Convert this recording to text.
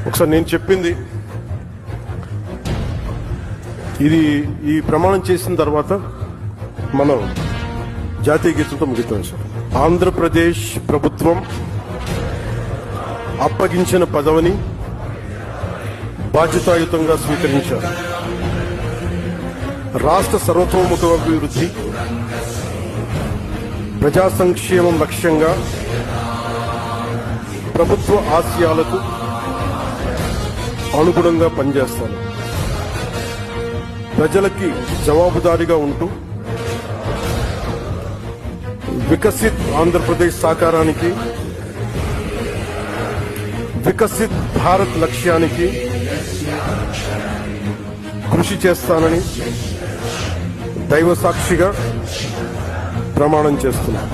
ఒకసారి నేను చెప్పింది ఇది, ఈ ప్రమాణం చేసిన తర్వాత మనం జాతీయ గీతంతో ముగిస్తాం సార్. ఆంధ్రప్రదేశ్ ప్రభుత్వం అప్పగించిన పదవిని బాధ్యతాయుతంగా స్వీకరించారు. రాష్ట్ర సర్వతోముఖ అభివృద్ధి, ప్రజా సంక్షేమం లక్ష్యంగా ప్రభుత్వ ఆశయాలకు అనుగుణంగా పనిచేస్తాను. ప్రజలకి జవాబుదారీగా ఉంటూ వికసిత్ ఆంధ్రప్రదేశ్ సాకారానికి, వికసిత్ భారత్ లక్ష్యానికి కృషి చేస్తానని దైవ సాక్షిగా ప్రమాణం చేస్తున్నాను.